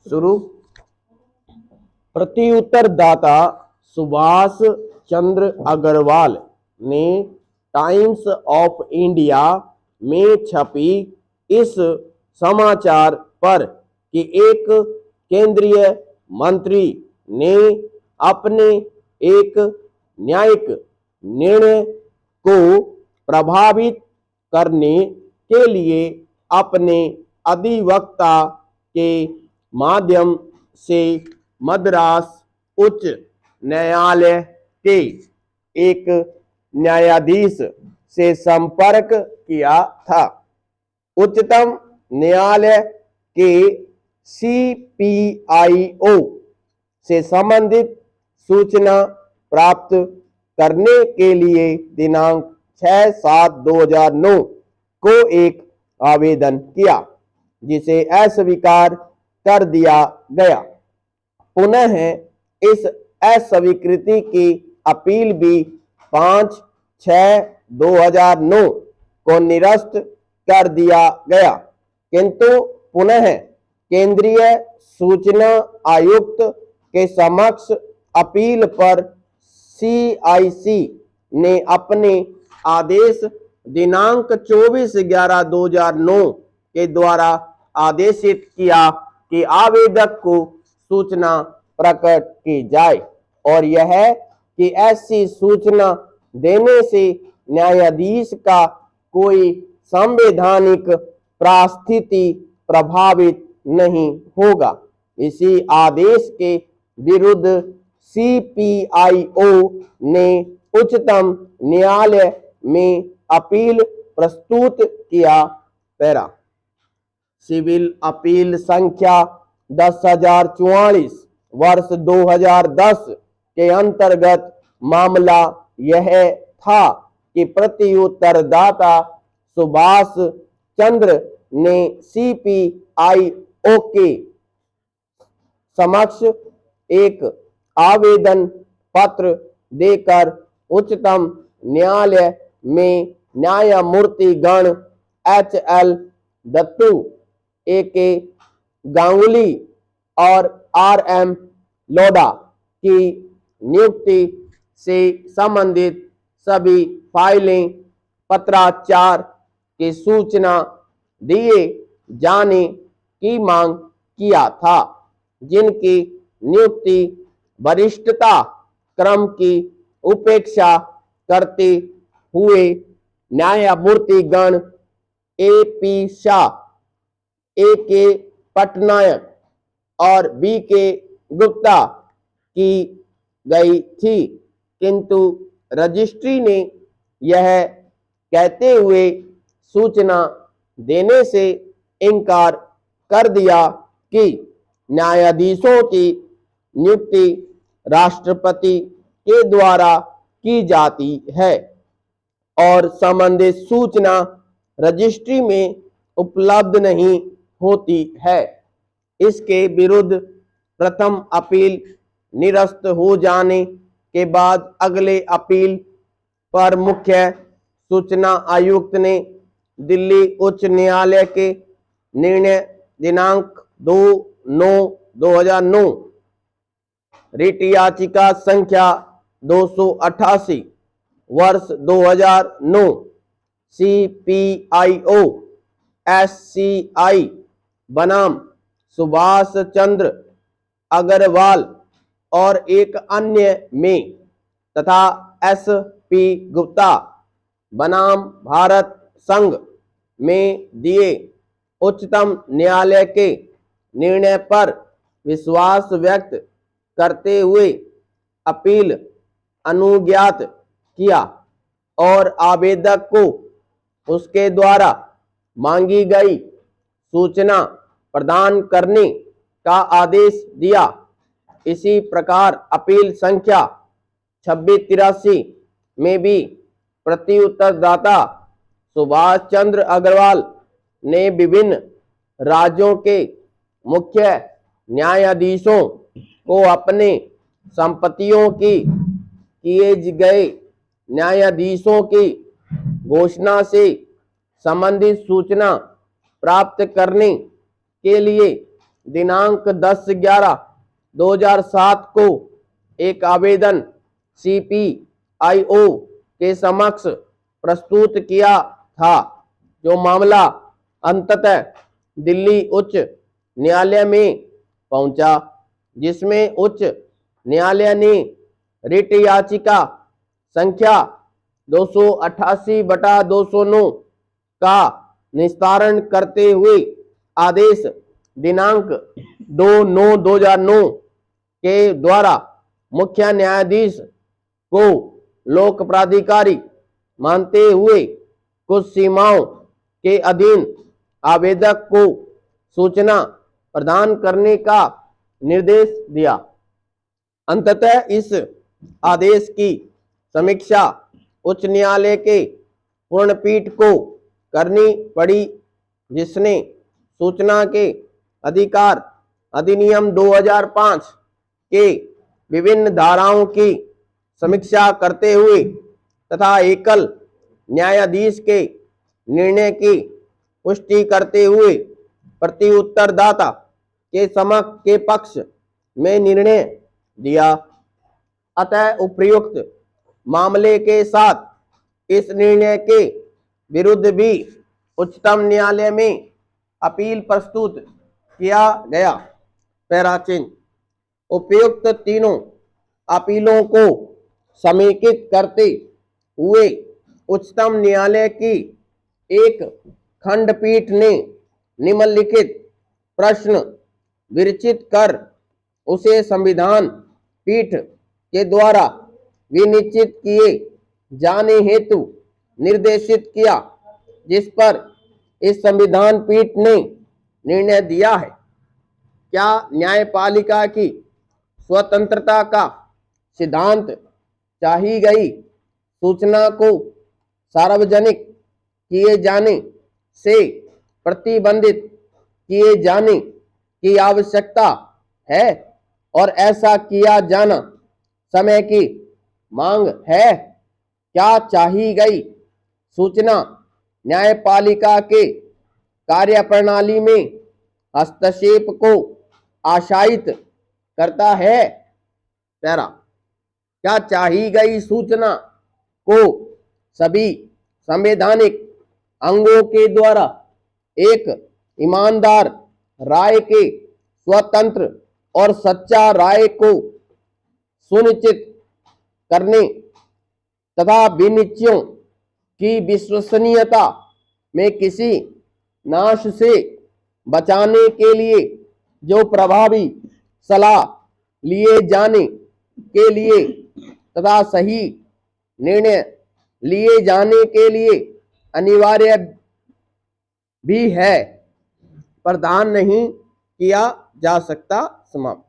शुरू। प्रत्युत्तरदाता सुभाष चंद्र अग्रवाल ने times of India में छपी इस समाचार पर कि एक केंद्रीय मंत्री ने अपने एक न्यायिक निर्णय को प्रभावित करने के लिए अपने अधिवक्ता के माध्यम से मद्रास उच्च न्यायालय के एक न्यायाधीश से संपर्क किया था। उच्चतम न्यायालय के CPIO से संबंधित सूचना प्राप्त करने के लिए दिनांक 6/7/2009 को एक आवेदन किया, जिसे अस्वीकार कर दिया गया। पुनः इस अस्वीकृति की अपील भी 5/6/2009 को निरस्त कर दिया गया, किंतु पुनः केंद्रीय सूचना आयुक्त के समक्ष अपील पर CIC ने अपने आदेश दिनांक 24/11/2009 के द्वारा आदेशित किया कि आवेदक को सूचना प्रकट की जाए और यह कि ऐसी सूचना देने से न्यायाधीश का कोई संवैधानिक परिस्थिति प्रभावित नहीं होगा। इसी आदेश के विरुद्ध CPIO ने उच्चतम न्यायालय में अपील प्रस्तुत किया। पैरा सिविल अपील संख्या 10,044 वर्ष 2010 के अंतर्गत मामला यह था कि प्रत्युत्तरदाता सुभाष चंद्र ने CPIO के समक्ष एक आवेदन पत्र देकर उच्चतम न्यायालय में न्यायमूर्ति गण HL दत्तू, AK गांगुली और RM लोढ़ा की नियुक्ति से संबंधित सभी फाइलें पत्राचार की सूचना दिए जाने की मांग किया था, जिनकी नियुक्ति वरिष्ठता क्रम की उपेक्षा करते हुए न्यायमूर्ति गण AP शाह, AK पटनायक और BK गुप्ता की गई थी, किंतु रजिस्ट्री ने यह कहते हुए सूचना देने से इनकार कर दिया कि न्यायाधीशों की नियुक्ति राष्ट्रपति के द्वारा की जाती है और संबंधित सूचना रजिस्ट्री में उपलब्ध नहीं होती है। इसके विरुद्ध प्रथम अपील निरस्त हो जाने के बाद अगले अपील पर मुख्य सूचना आयुक्त ने दिल्ली उच्च न्यायालय के निर्णय दिनांक 2/9/2009 रिट याचिका संख्या 288 वर्ष 2009 CPIO SCI बनाम सुभाष चंद्र अग्रवाल और एक अन्य में तथा SP गुप्ता बनाम भारत संघ में दिए उच्चतम न्यायालय के निर्णय पर विश्वास व्यक्त करते हुए अपील अनुज्ञात किया और आवेदक को उसके द्वारा मांगी गई सूचना प्रदान करने का आदेश दिया। इसी प्रकार अपील संख्या 2683 में भी प्रत्युत्तरदाता सुभाष चंद्र अग्रवाल ने विभिन्न राज्यों के मुख्य न्यायाधीशों को अपने संपत्तियों की किए गए न्यायाधीशों की घोषणा से संबंधित सूचना प्राप्त करने के लिए दिनांक 10/11/2007 को एक आवेदन CPIO के समक्ष प्रस्तुत किया था, जो मामला अंततः दिल्ली उच्च न्यायालय में पहुंचा, जिसमें उच्च न्यायालय ने रिट याचिका संख्या 288/209 का निस्तारण करते हुए आदेश दिनांक 2/9/2009 के द्वारा मुख्य न्यायाधीश को लोक प्राधिकारी मानते हुए कुछ सीमाओं के अधीन आवेदक को सूचना प्रदान करने का निर्देश दिया। अंततः इस आदेश की समीक्षा उच्च न्यायालय के पूर्णपीठ को करनी पड़ी, जिसने सूचना के अधिकार अधिनियम 2005 के विभिन्न धाराओं की समीक्षा करते हुए तथा एकल न्यायाधीश के निर्णय की पुष्टि करते हुए प्रति उत्तरदाता के पक्ष में निर्णय दिया। अतः उपयुक्त मामले के साथ इस निर्णय के विरुद्ध भी उच्चतम न्यायालय में अपील प्रस्तुत किया गया। पैराचिन्ह उपयुक्त तीनों अपीलों को समेकित करते हुए उच्चतम न्यायालय की एक खंडपीठ ने निम्नलिखित प्रश्न विरचित कर उसे संविधान पीठ के द्वारा विनिश्चित किए जाने हेतु निर्देशित किया, जिस पर इस संविधान पीठ ने निर्णय दिया है। क्या न्यायपालिका की स्वतंत्रता का सिद्धांत चाही गई सूचना को सार्वजनिक किए जाने से प्रतिबंधित किए जाने की आवश्यकता है और ऐसा किया जाना समय की मांग है? क्या चाही गई सूचना न्यायपालिका के कार्यप्रणाली में हस्तक्षेप को आशायित करता है? पैरा क्या चाही गई सूचना को सभी संवैधानिक अंगों के द्वारा एक ईमानदार राय के स्वतंत्र और सच्चा राय को सुनिश्चित करने तथा विनिश्चयों की विश्वसनीयता में किसी नाश से बचाने के लिए जो प्रभावी सलाह लिए जाने के लिए तथा सही निर्णय लिए जाने के लिए अनिवार्य भी है, प्रदान नहीं किया जा सकता। समाप्त।